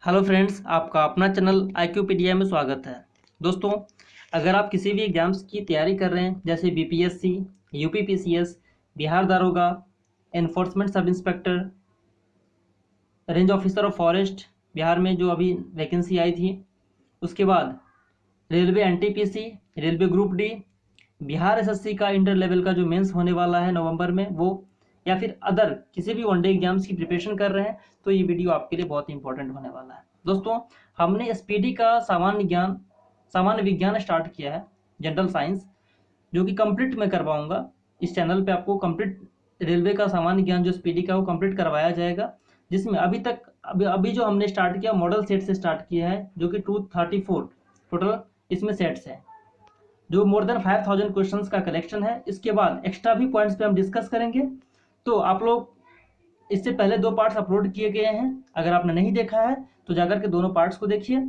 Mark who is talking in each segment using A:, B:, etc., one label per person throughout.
A: Hello friends, आपका अपना channel IQpedia में स्वागत है। दोस्तों, अगर आप किसी भी एग्ज़ाम्स की तैयारी कर रहे हैं जैसे BPSC, UPPCS, बिहार दारोगा, enforcement sub inspector, range officer of forest Bihar में जो अभी वैकेंसी आई थी, उसके बाद railway NTPC, railway group D, Bihar SSC का इंटर लेवल का जो मेंस होने वाला है नवंबर में वो, या फिर अदर किसी भी वनडे एग्जाम्स की प्रिपरेशन कर रहे हैं तो ये वीडियो आपके लिए बहुत इंपॉर्टेंट होने वाला है। दोस्तों, हमने SPD का सामान्य विज्ञान स्टार्ट किया है, जनरल साइंस, जो कि कंप्लीट मैं करवाऊंगा इस चैनल पे। आपको कंप्लीट रेलवे का सामान्य ज्ञान जो SPD का वो कंप्लीट करवाया जाएगा, जिसमें अभी जो हमने स्टार्ट किया मॉडल सेट से स्टार्ट किया है, जो कि 234 टोटल इसमें सेट्स है, जो मोर देन 5000 क्वेश्चंस का कलेक्शन है। इसके बाद एक्स्ट्रा भी पॉइंट्स पे हम डिस्कस करेंगे। तो आप लोग, इससे पहले 2 पार्ट्स अपलोड किए गए हैं, अगर आपने नहीं देखा है तो जाकर के दोनों पार्ट्स को देखिए।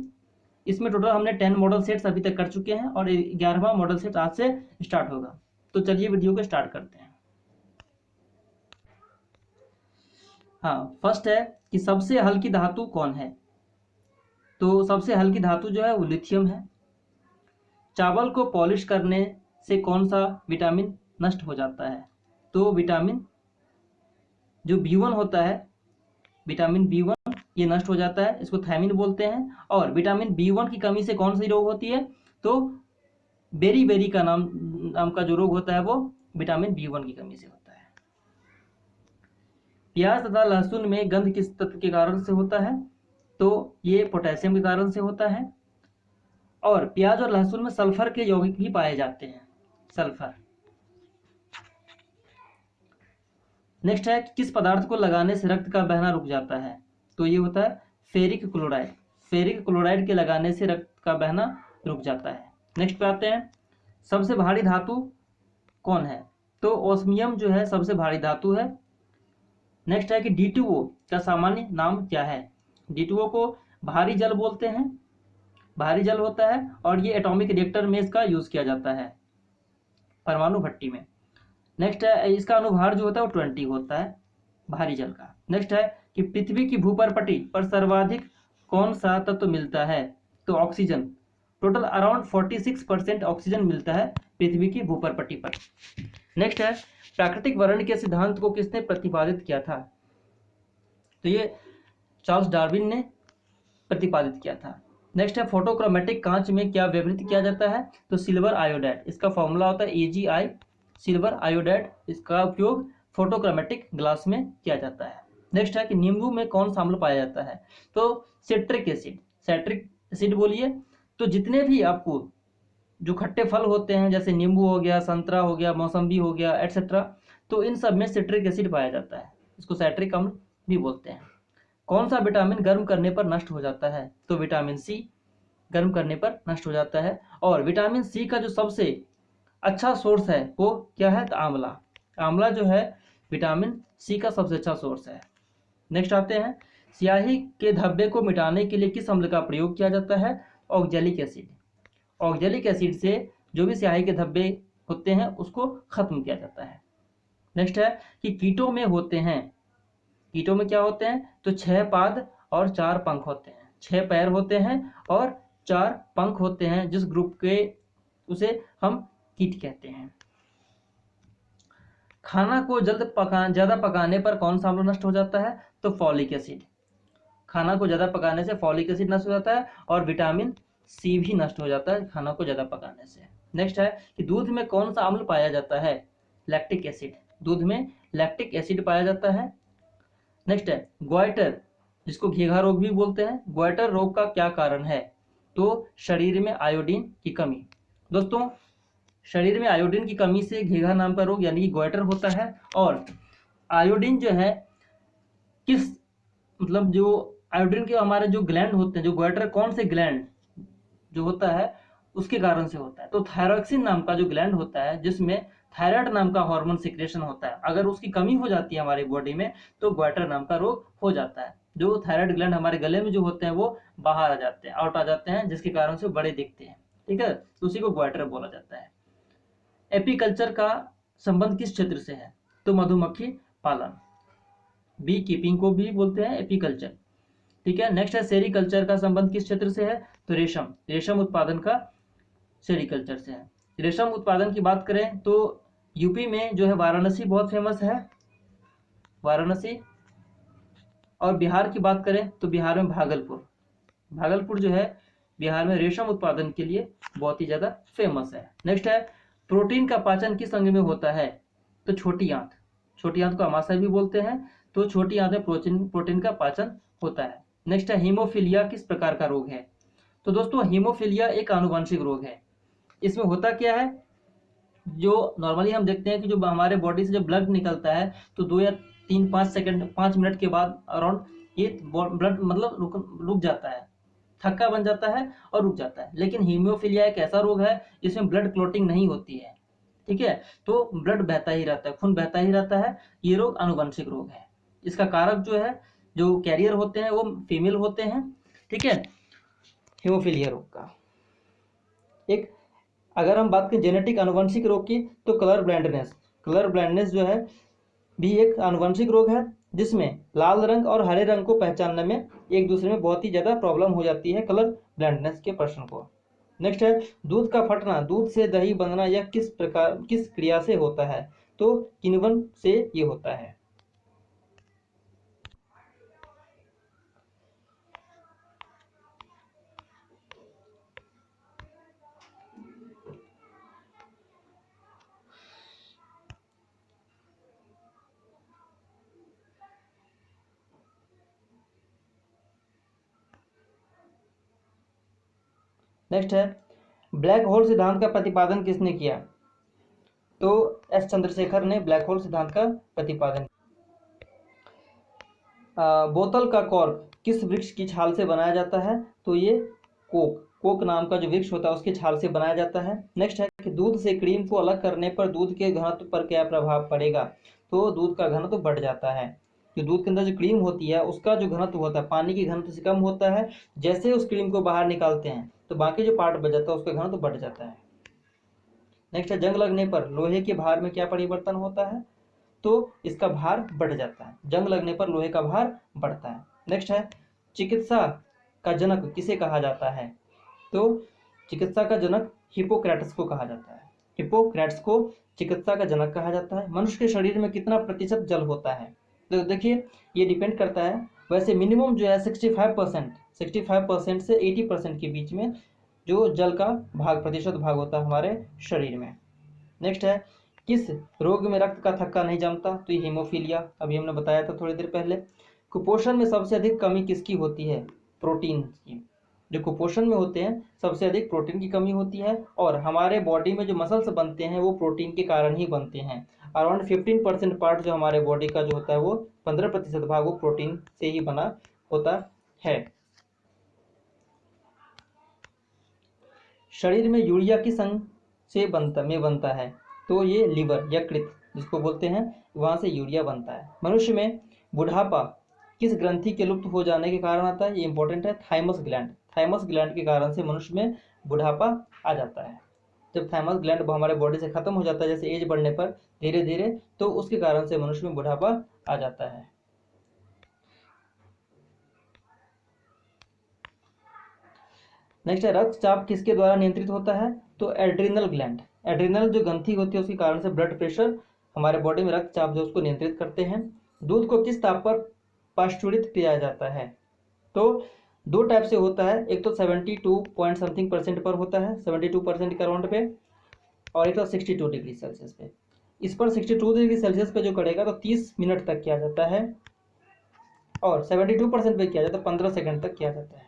A: इसमें टोटल हमने 10 मॉडल सेट्स अभी तक कर चुके हैं और 11वां मॉडल सेट आज से स्टार्ट होगा। तो चलिए वीडियो को स्टार्ट करते हैं। हाँ, फर्स्ट है कि सबसे हल्की धातु कौन है। तो सबसे हल्की धातु जो है वो लिथियम है। चावल को पॉलिश करने से कौन सा विटामिन नष्ट हो जाता है। तो विटामिन जो B1 होता है, विटामिन B1 ये नष्ट हो जाता है, इसको थायमिन बोलते हैं। और विटामिन B1 की कमी से कौन सी रोग होती है, तो बेरी बेरी का नाम का जो रोग होता है वो विटामिन B1 की कमी से होता है। प्याज तथा लहसुन में गंध किस तत्व के कारण से होता है, तो ये पोटेशियम के कारण से होता है। और प्याज और लहसुन में सल्फर के यौगिक भी पाए जाते हैं, सल्फर। नेक्स्ट है कि किस पदार्थ को लगाने से रक्त का बहना रुक जाता है। तो ये होता है फेरिक क्लोराइड। फेरिक क्लोराइड के लगाने से रक्त का बहना रुक जाता है। नेक्स्ट पे आते हैं, सबसे भारी धातु कौन है। तो ओस्मियम जो है सबसे भारी धातु है। नेक्स्ट है कि D2O का सामान्य नाम क्या है। D2O को भारी जल बोलते हैं, भारी जल होता है, और ये एटॉमिक रिएक्टर में इसका यूज किया जाता है, परमाणु भट्टी में। नेक्स्ट है, इसका अनुभार जो होता है वो 20 होता है भारी जल का। नेक्स्ट है कि पृथ्वी की भूपरपटी पर सर्वाधिक कौन सा तत्व मिलता है। तो ऑक्सीजन। टोटल अराउंड 46% ऑक्सीजन मिलता है पृथ्वी की भूपरपटी पर। नेक्स्ट है, प्राकृतिक वर्ण के सिद्धांत को किसने प्रतिपादित किया था। तो ये चार्ल्स डार्विन ने प्रतिपादित किया था। नेक्स्ट है, फोटोक्रोमेटिक कांच में क्या व्यवहृत किया जाता है। तो सिल्वर आयोडाइड, इसका फॉर्मूला होता है AgI, सिल्वर आयोडाइड। इसका उपयोग फोटोक्रोमेटिक ग्लास में किया जाता है। नेक्स्ट है कि नींबू में कौन सा अम्ल पाया जाता है। तो सिट्रिक एसिड, सैट्रिक एसिड बोलिए। तो जितने भी आपको जो खट्टे फल होते हैं, जैसे नींबू हो गया, संतरा हो गया, मौसम्बी हो गया, एटसेट्रा, तो इन सब में सिट्रिक एसिड पाया जाता है, इसको सैट्रिक अम्ल भी बोलते हैं। कौन सा विटामिन गर्म करने पर नष्ट हो जाता है। तो विटामिन C गर्म करने पर नष्ट हो जाता है। और विटामिन C का जो सबसे अच्छा सोर्स है वो क्या है, तो आंवला। आंवला जो है विटामिन C का सबसे अच्छा सोर्स है। नेक्स्ट आते हैं, स्याही के धब्बे को मिटाने के लिए किस अम्ल का प्रयोग किया जाता है। Oxalic acid. ऑक्जेलिक एसिड से जो भी स्याही के धब्बे होते हैं उसको खत्म किया जाता है। नेक्स्ट है कि कीटों में होते हैं, कीटों में क्या होते हैं, तो 6 पाद और 4 पंख होते हैं, 6 पैर होते हैं और 4 पंख होते हैं, जिस ग्रुप के उसे हम कीट कहते हैं। खाना को ज्यादा पकाने पर कौन सा अम्ल नष्ट हो जाता है। तो फॉलिक एसिड। खाना को ज्यादा पकाने से फॉलिक एसिड नष्ट हो जाता है और विटामिन C भी नष्ट हो जाता है खाना को ज्यादा पकाने से। नेक्स्ट है कि दूध में कौन सा अम्ल पाया जाता है। Lactic acid. दूध में लैक्टिक एसिड पाया जाता है। नेक्स्ट है ग्वाइटर, जिसको घेघा रोग भी बोलते हैं। ग्वाइटर रोग का क्या कारण है। तो शरीर में आयोडीन की कमी। दोस्तों, शरीर में आयोडीन की कमी से घेघा नाम का रोग यानी कि ग्वाइटर होता है। और आयोडीन जो है किस, मतलब जो आयोडीन के हमारे जो ग्लैंड होते हैं, जो ग्वाइटर कौन से ग्लैंड जो होता है उसके कारण से होता है। तो थायरॉक्सिन नाम का जो ग्लैंड होता है, जिसमें थायराइड नाम का हार्मोन सिक्रेशन होता है, अगर उसकी कमी हो जाती है हमारी बॉडी में तो ग्वाइटर नाम का रोग हो जाता है। जो थायराइड ग्लैंड हमारे गले में जो होते हैं वो बाहर आ जाते हैं, आउट आ जाते हैं, जिसके कारण से बड़े दिखते हैं। ठीक है, तो उसी को ग्वाइटर बोला जाता है। एपीकल्चर का संबंध किस क्षेत्र से है। तो मधुमक्खी पालन, बी कीपिंग को भी बोलते हैं एपीकल्चर। ठीक है। नेक्स्ट है सेरीकल्चर का संबंध किस क्षेत्र से है? तो रेशम उत्पादन का सेरीकल्चर से है। रेशम उत्पादन की बात करें तो यूपी में जो है वाराणसी बहुत फेमस है, वाराणसी। और बिहार की बात करें तो बिहार में भागलपुर जो है बिहार में रेशम उत्पादन के लिए बहुत ही ज्यादा फेमस है। नेक्स्ट है प्रोटीन का पाचन किस अंग में होता है? तो छोटी आंत को अमाशय भी बोलते हैं। तो छोटी आंत में प्रोटीन का पाचन होता है। नेक्स्ट है हीमोफीलिया किस प्रकार का रोग है? तो दोस्तों हीमोफीलिया एक आनुवंशिक रोग है। इसमें होता क्या है, जो नॉर्मली हम देखते हैं कि जो हमारे बॉडी से जब ब्लड निकलता है तो 2 या 3 5 मिनट के बाद अराउंड ये ब्लड मतलब रुक जाता है, थक्का बन जाता है और रुक जाता है। लेकिन हीमोफीलिया एक ऐसा रोग है जिसमें ब्लड क्लॉटिंग नहीं होती है, ठीक है, तो ब्लड बहता ही रहता है, खून बहता ही रहता है। ये रोग आनुवंशिक रोग है। इसका कारक जो है, जो कैरियर होते हैं वो फीमेल होते हैं, ठीक है, हीमोफीलिया रोग का। एक अगर हम बात करें जेनेटिक आनुवंशिक रोग की तो कलर ब्लाइंडनेस जो है भी एक आनुवंशिक रोग है, जिसमें लाल रंग और हरे रंग को पहचानने में एक दूसरे में बहुत ही ज़्यादा प्रॉब्लम हो जाती है कलर ब्लाइंडनेस के पर्सन को। नेक्स्ट है दूध का फटना, दूध से दही बनना यह किस क्रिया से होता है? तो किण्वन से ये होता है। नेक्स्ट है ब्लैक होल सिद्धांत का प्रतिपादन किसने किया? तो एस चंद्रशेखर ने ब्लैक होल सिद्धांत का प्रतिपादन। बोतल का कॉर्क किस वृक्ष की छाल से बनाया जाता है? तो ये कोक नाम का जो वृक्ष होता है उसकी छाल से बनाया जाता है। नेक्स्ट है कि दूध से क्रीम को अलग करने पर दूध के घनत्व पर क्या प्रभाव पड़ेगा? तो दूध का घनत्व बढ़ जाता है। जो दूध के अंदर जो क्रीम होती है उसका जो घनत्व होता है पानी की घनत्व से कम होता है। जैसे उस क्रीम को बाहर निकालते हैं तो बाकी जो पार्ट बच जाता है उसका घनत्व बढ़ जाता है। नेक्स्ट है जंग लगने पर लोहे के भार में क्या परिवर्तन होता है? तो इसका भार बढ़ जाता है। जंग लगने पर लोहे का भार बढ़ता है। नेक्स्ट है चिकित्सा का जनक किसे कहा जाता है? तो चिकित्सा का जनक हिपोक्रेटस को कहा जाता है। हिपोक्रेटस को चिकित्सा का जनक कहा जाता है। मनुष्य के शरीर में कितना प्रतिशत जल होता है? तो देखिए ये डिपेंड करता है, वैसे मिनिमम जो है 65% से 80% के बीच में जो जल का प्रतिशत भाग होता है हमारे शरीर में। नेक्स्ट है किस रोग में रक्त का थक्का नहीं जमता? तो ये हीमोफीलिया, अभी हमने बताया था थोड़ी देर पहले। कुपोषण में सबसे अधिक कमी किसकी होती है? प्रोटीन की। जो कुपोषण में होते हैं सबसे अधिक प्रोटीन की कमी होती है। और हमारे बॉडी में जो मसल्स बनते हैं वो प्रोटीन के कारण ही बनते हैं। अराउंड 15% पार्ट जो हमारे बॉडी का जो होता है वो 15% भाग वो प्रोटीन से ही बना होता है। शरीर में यूरिया किस अंग से बनता है? तो ये लिवर, यकृत जिसको बोलते हैं, वहां से यूरिया बनता है। मनुष्य में बुढ़ापा किस ग्रंथि के लुप्त हो जाने के कारण आता है? ये इंपॉर्टेंट है, थाइमस ग्लैंड के कारण से मनुष्य में बुढ़ापा आ जाता है। जब थाइमस ग्लैंड हमारे बॉडी से खत्म हो जाता है जैसे एज बढ़ने पर धीरे धीरे, तो उसके कारण से मनुष्य में बुढ़ापा आ जाता है। नेक्स्ट है रक्तचाप किसके द्वारा नियंत्रित होता है? तो एड्रिनल जो ग्रंथि होती है उसके कारण से ब्लड प्रेशर हमारे बॉडी में रक्तचाप जो उसको नियंत्रित करते हैं। दूध को किस ताप पर पास्चुरित किया जाता है? तो दो टाइप से होता है, एक तो 72% पर होता है, 72% के अराउंड पे, और एक तो 62 डिग्री सेल्सियस पे। इस पर 62 डिग्री सेल्सियस पे जो करेगा तो 30 मिनट तक किया जाता है, और 72% पे किया जाता है 15 सेकंड तक किया जाता है।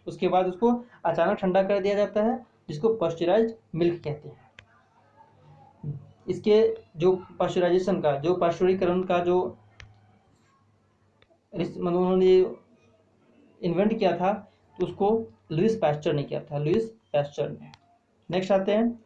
A: उसके बाद उसको अचानक ठंडा कर दिया जाता है, जिसको पास्चुराइज्ड मिल्क कहते हैं। इसके जो पास्चुरीकरण का जो उन्होंने इन्वेंट किया था तो उसको लुईस पास्चर ने किया था, नेक्स्ट आते हैं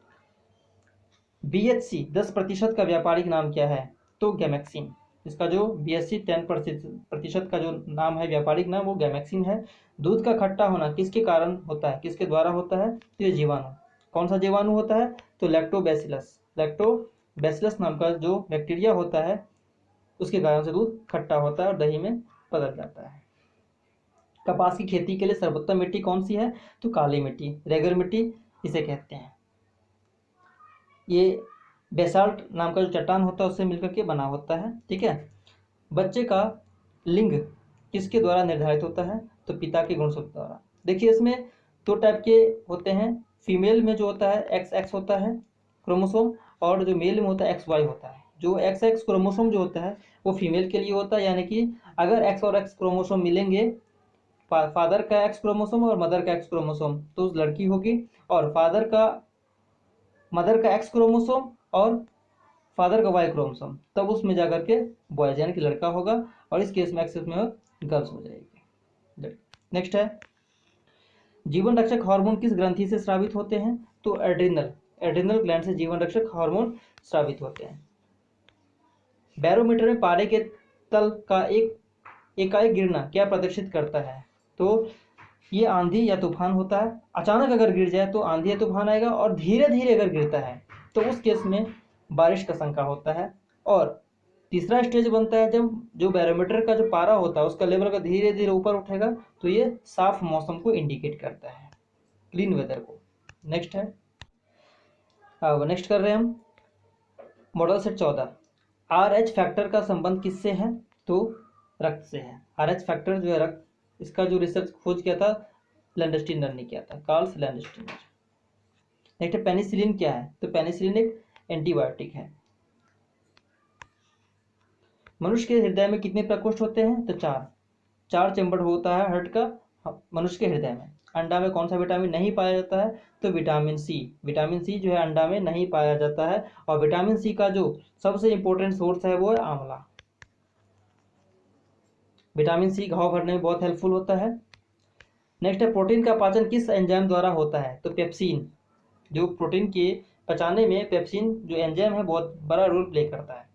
A: BHC 10% का व्यापारिक नाम क्या है? तो गैमेक्सिन। इसका जो BHC 10% का जो नाम है व्यापारिक नाम वो गैमेक्सिन है। दूध का खट्टा होना किसके कारण होता है, किसके द्वारा होता है? तो ये जीवाणु। कौन सा जीवाणु होता है? तो लैक्टोबैसिलस नाम का जो बैक्टीरिया होता है उसके कारण से दूध खट्टा होता है और दही में बदल जाता है। कपास की खेती के लिए सर्वोत्तम मिट्टी कौन सी है? तो काली मिट्टी, रेगर मिट्टी इसे कहते हैं। ये बेसाल्ट नाम का जो चट्टान होता है उससे मिलकर के बना होता है। ठीक है। बच्चे का लिंग किसके द्वारा निर्धारित होता है? तो पिता के गुणसूत्र द्वारा। देखिए इसमें दो टाइप के होते हैं। फीमेल में जो होता है एक्स एक्स होता है क्रोमोसोम, और जो मेल में होता है एक्स वाई होता है। जो एक्स एक्स क्रोमोसोम जो होता है वो फीमेल के लिए होता है, यानी कि अगर एक्स और एक्स क्रोमोसोम मिलेंगे, फादर का एक्स क्रोमोसोम और मदर का एक्स क्रोमोसोम, तो उस लड़की होगी। और मदर का एक्स क्रोमोसोम और फादर का वाई क्रोमोसोम, तब उसमें जाकर के बॉयज यानी कि लड़का होगा, और इस केस में एक्सेस में गर्ल्स हो जाएगी। नेक्स्ट है, जीवन रक्षक हार्मोन किस ग्रंथि से स्रावित होते हैं? तो एड्रिनल ग्लैंड से जीवन रक्षक हार्मोन स्रावित होते हैं। बैरोमीटर में पारे के तल का एकाएक गिरना क्या प्रदर्शित करता है? तो ये आंधी या तूफान होता है। अचानक अगर गिर जाए तो आंधी या तूफान आएगा, और धीरे धीरे अगर गिरता है तो उस केस में बारिश का शंका होता है। और तीसरा स्टेज बनता है जब जो बैरोमीटर का जो पारा होता है उसका लेवल अगर धीरे धीरे ऊपर उठेगा, तो ये साफ मौसम को इंडिकेट करता है, क्लीन वेदर को। नेक्स्ट है, अब नेक्स्ट कर रहे हैं हम मॉडल सेट 14। RH फैक्टर का संबंध किससे है? तो रक्त से है। RH फैक्टर जो है रक्त, इसका जो रिसर्च खोज किया था लैंडस्टीनर ने किया था, कार्ल लैंडस्टीनर। नेक्स्ट है, पेनिसिलिन क्या है? तो पेनिसिलिन एक एंटीबायोटिक है। मनुष्य के हृदय में कितने प्रकोष्ठ होते हैं? तो 4 चैम्बर होता है हार्ट का मनुष्य के हृदय में। अंडा में कौन सा विटामिन नहीं पाया जाता है? तो विटामिन सी। विटामिन सी जो है अंडा में नहीं पाया जाता है, और विटामिन सी का जो सबसे इंपॉर्टेंट सोर्स है वो है आंवला। विटामिन सी घाव भरने में बहुत हेल्पफुल होता है। नेक्स्ट है, प्रोटीन का पाचन किस एंजाइम द्वारा होता है? तो पेप्सिन। जो प्रोटीन के पचाने में पेप्सिन जो एंजाइम है बहुत बड़ा रोल प्ले करता है।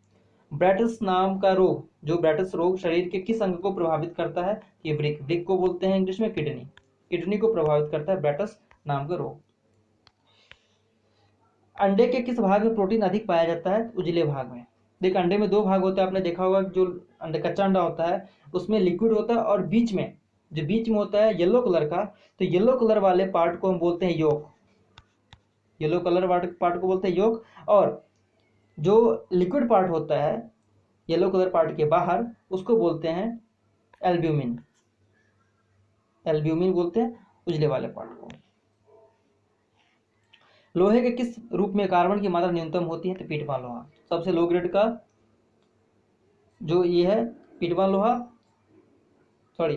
A: ब्रैटस नाम का रोग, जो ब्रैटस रोग शरीर के किस अंग को प्रभावित करता है? ये वृक्क को बोलते हैं इंग्लिश में किडनी को प्रभावित करता है ब्रैटस नाम का रोग। अंडे के किस भाग में प्रोटीन अधिक पाया जाता है? उजले भाग में। देख अंडे में 2 भाग होते हैं, आपने देखा होगा जो अंडे कच्चा अंडा होता है उसमें लिक्विड होता है, और बीच में होता है येलो कलर का, तो येलो कलर वाले पार्ट को हम बोलते हैं योक। येलो कलर पार्ट को बोलते हैं योक, और जो लिक्विड पार्ट होता है येलो कलर पार्ट के बाहर उसको बोलते हैं एल्ब्यूमिन। एल्ब्यूमिन बोलते हैं उजले वाले पार्ट को। लोहे के किस रूप में कार्बन की मात्रा न्यूनतम होती है? तो पीटवा लोहा। सबसे लो ग्रेड का जो ये है पीटवा लोहा, सॉरी,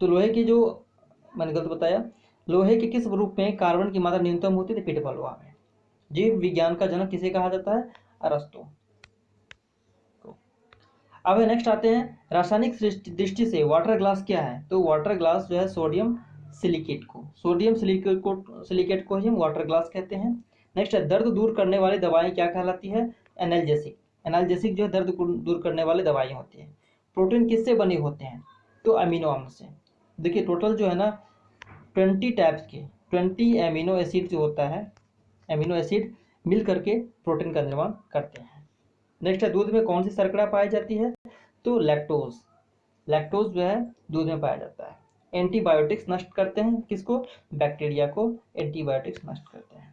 A: तो लोहे की जो मैंने गलत बताया, लोहे के किस रूप में कार्बन की मात्रा न्यूनतम होती है? तो पीटवा लोहा में। जीव विज्ञान का जनक किसे कहा जाता है? अरस्तु। अब नेक्स्ट आते हैं, रासायनिक दृष्टि से वाटर ग्लास क्या है? तो वाटर ग्लास जो है सोडियम सिलिकेट को ही हम वाटर ग्लास कहते हैं। नेक्स्ट है, दर्द दूर करने वाली दवाएं क्या कहलाती है? एनाल्जेसिक जो है दर्द को दूर करने वाली दवाएं होती हैं। प्रोटीन किससे बने होते हैं? तो अमीनो अम्ल से। देखिए टोटल जो है ना 20 टाइप्स के 20 एमिनो एसिड जो होता है, एमिनो एसिड मिल करके प्रोटीन का निर्माण करते हैं। नेक्स्ट है, दूध में कौन सी शर्करा पाई जाती है? तो लैक्टोज जो है दूध में पाया जाता है। एंटीबायोटिक्स नष्ट करते हैं किसको? बैक्टीरिया को एंटीबायोटिक्स नष्ट करते हैं।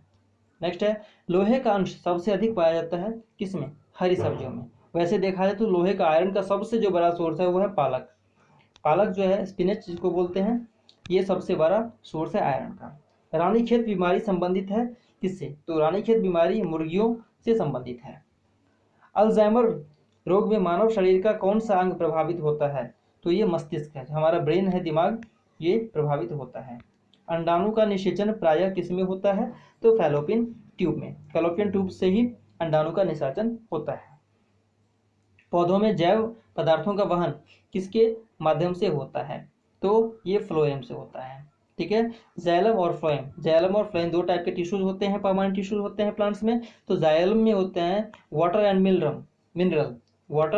A: नेक्स्ट है, लोहे का अंश सबसे अधिक पाया जाता है किसमें? हरी सब्जियों में। वैसे देखा जाए तो लोहे का आयरन का सबसे जो बड़ा सोर्स है वो है पालक जो है स्पिनच जिसको बोलते हैं, ये सबसे बड़ा सोर्स है आयरन का। रानीखेत बीमारी संबंधित है किससे? तो रानीखेत बीमारी मुर्गियों से संबंधित है। अल्जाइमर रोग में मानव शरीर का कौन सा अंग प्रभावित होता है? तो ये मस्तिष्क है, हमारा ब्रेन है, दिमाग, ये प्रभावित होता है। अंडाणु का निषेचन प्रायः किसमें होता है? तो फैलोपियन ट्यूब में। फैलोपियन ट्यूब से ही अंडाणु का निषेचन होता है। पौधों में जैव पदार्थों का वहन किसके माध्यम से होता है? तो ये फ्लोएम से होता है। ठीक है, जाइलम और फ्लोएम 2 टाइप के टिश्यूज होते हैं, परमानेंट टिश्यूज होते हैं प्लांट्स में। तो जाइलम में होते हैं वाटर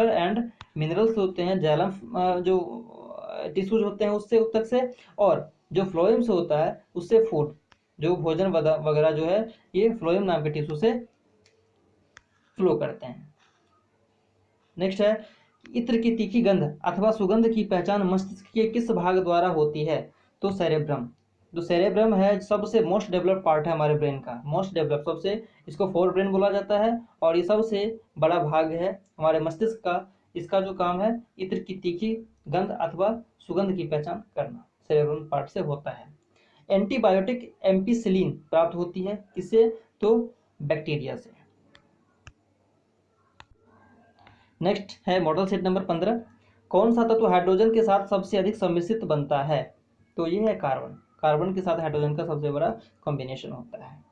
A: एंड मिनरल्स होते हैं जाइलम जो टिश्यूज होते हैं उससे उत्तक से, और जो फ्लोएम से होता है उससे फूड जो भोजन वगैरह जो है ये फ्लोएम नाम के टिश्यू से फ्लो करते हैं। नेक्स्ट है, इत्र की तीखी गंध अथवा सुगंध की पहचान मस्तिष्क के किस भाग द्वारा होती है? तो सेरेब्रम। जो सेरेब्रम है सबसे मोस्ट डेवलप्ड पार्ट है हमारे ब्रेन का, मोस्ट डेवलप सबसे, इसको फोर ब्रेन बोला जाता है और ये सबसे बड़ा भाग है हमारे मस्तिष्क का। इसका जो काम है इत्र की तीखी गंध अथवा सुगंध की पहचान करना, सेरेब्रम पार्ट से होता है। एंटीबायोटिक एम्पिसिलिन प्राप्त होती है किससे? तो बैक्टीरिया से। नेक्स्ट है मॉडल सेट नंबर 15। कौन सा तत्व हाइड्रोजन के साथ सबसे अधिक सम्मिश्रित बनता है? तो ये है कार्बन। कार्बन के साथ हाइड्रोजन का सबसे बड़ा कॉम्बिनेशन होता है।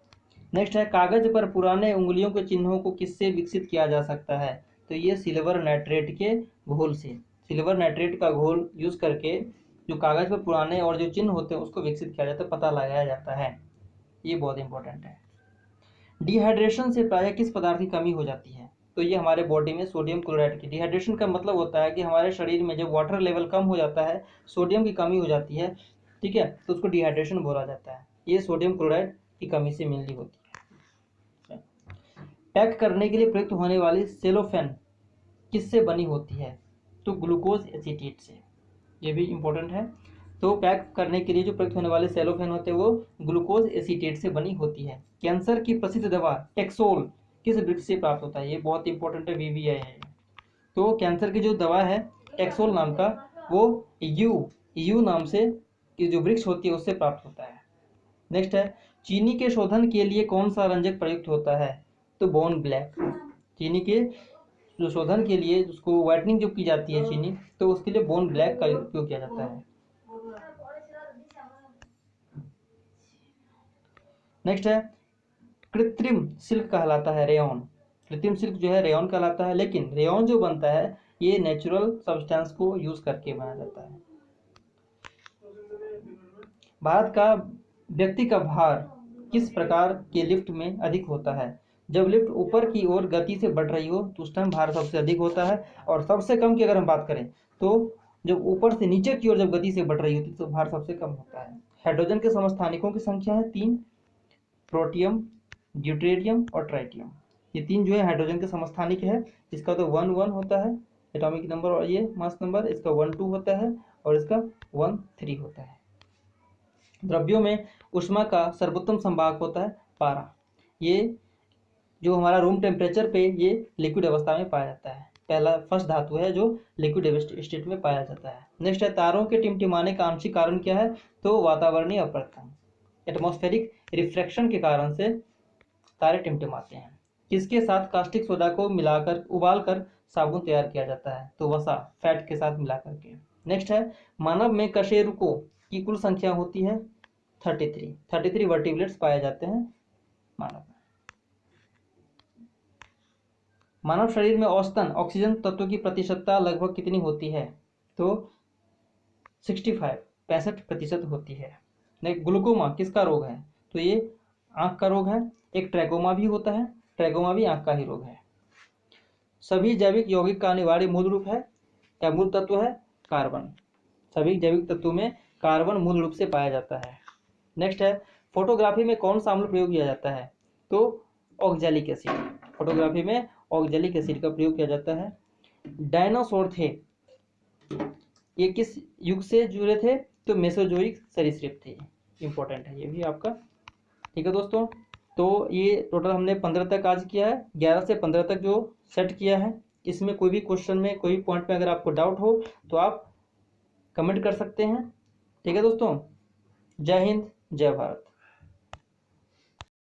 A: नेक्स्ट है कागज पर पुराने उंगलियों के चिन्हों को किससे विकसित किया जा सकता है? तो ये सिल्वर नाइट्रेट के घोल से, सिल्वर नाइट्रेट का घोल यूज करके जो कागज पर पुराने और जो चिन्ह होते हैं उसको विकसित किया जाता है, पता लगाया जाता है। ये बहुत इंपॉर्टेंट है। डिहाइड्रेशन से प्रायः किस पदार्थ की कमी हो जाती है? तो ये हमारे बॉडी में सोडियम क्लोराइड की। डिहाइड्रेशन का मतलब होता है कि हमारे शरीर में जब वाटर लेवल कम हो जाता है, सोडियम की कमी हो जाती है, ठीक है, तो उसको डिहाइड्रेशन बोला जाता है। ये सोडियम क्लोराइड की कमी से मिलनी होती है। पैक करने के लिए प्रयुक्त होने वाली सेलोफेन किससे बनी होती है? तो ग्लूकोज एसीटेट से। ये भी इंपॉर्टेंट है। तो पैक करने के लिए जो प्रयुक्त होने वाले सेलोफेन होते हैं वो ग्लूकोज एसीटेट से बनी होती है। कैंसर की प्रसिद्ध दवा एक्सोल किस वृक्ष से प्राप्त होता है? ये बहुत इंपॉर्टेंट है, वीवीआई है। तो कैंसर की जो दवा है एक्सोल नाम का, वो यू नाम से की जो वृक्ष होती है उससे प्राप्त होता है। नेक्स्ट है चीनी के शोधन के लिए कौन सा रंजक प्रयुक्त होता है? तो बोन ब्लैक। चीनी के जो शोधन के लिए उसको व्हाइटनिंग जो की जाती है चीनी, तो उसके लिए बोन ब्लैक का उपयोग किया जाता है। नेक्स्ट है कृत्रिम सिल्क कहलाता है रेयॉन। कृत्रिम सिल्क जो है रेयॉन कहलाता है, लेकिन रेयॉन जो बनता है ये नेचुरल सब्सटेंस को यूज करके बनाया जाता है। भारत का व्यक्ति का भार किस प्रकार के लिफ्ट में अधिक होता है? जब लिफ्ट ऊपर की ओर गति से बढ़ रही हो तो उस टाइम भार सबसे अधिक होता है, और सबसे कम की अगर हम बात करें तो जब ऊपर से नीचे की ओर जब गति से बढ़ रही होती तो भार सबसे कम होता है। हाइड्रोजन के समस्थानिकों की संख्या है 3, प्रोटियम, ड्यूटेरियम और ट्राइटियम। ये 3 जो है हाइड्रोजन के समस्थानिक है। इसका तो 1 होता है एटॉमिक नंबर और ये मास नंबर, इसका 1 होता है और इसका 1 होता है। द्रव्यों में ऊष्मा का सर्वोत्तम संभाग होता है पारा। ये जो हमारा रूम टेम्परेचर पे ये लिक्विड अवस्था में पाया जाता है। पहला फर्स्ट धातु है जो लिक्विड स्टेट में पाया जाता है। नेक्स्ट है तारों के टिमटिमाने का आंशिक कारण क्या है? तो वातावरणीय अपवर्तन, एटमॉस्फेरिक रिफ्रैक्शन के कारण से तारे टिमटिमाते हैं। किसके साथ कास्टिक सोडा को मिलाकर उबालकर साबुन तैयार किया जाता है? तो वसा, फैट के साथ मिला करके। नेक्स्ट है मानव में कशेरुकों की कुल संख्या होती है 33 वर्टिब्रेट्स पाए जाते हैं मानव में। मानव शरीर में औसतन ऑक्सीजन तत्व की प्रतिशतता लगभग कितनी होती है? तो 65% होती है। ग्लूकोमा किसका रोग है? तो ये आंख का रोग है। एक ट्रैकोमा भी होता है, ट्रैकोमा भी आंख का ही रोग है। सभी जैविक यौगिक का अनिवार्य मूल रूप है या मूल तत्व है कार्बन। सभी जैविक तत्वों में कार्बन मूल रूप से पाया जाता है। नेक्स्ट है फोटोग्राफी में कौन सा अम्ल प्रयोग किया जाता है? तो ऑक्जेलिक एसिड। फोटोग्राफी में ऑक्जेलिक एसिड का प्रयोग किया जाता है। डायनासोर थे, ये किस युग से जुड़े थे? तो मेसोजोइक सरीसृप थे। इंपॉर्टेंट है ये भी आपका। ठीक है दोस्तों, तो ये टोटल हमने 15 तक आज किया है। 11 से 15 तक जो सेट किया है, इसमें कोई भी क्वेश्चन में कोई पॉइंट में अगर आपको डाउट हो तो आप कमेंट कर सकते हैं। ठीक है दोस्तों, जय हिंद, जय भारत।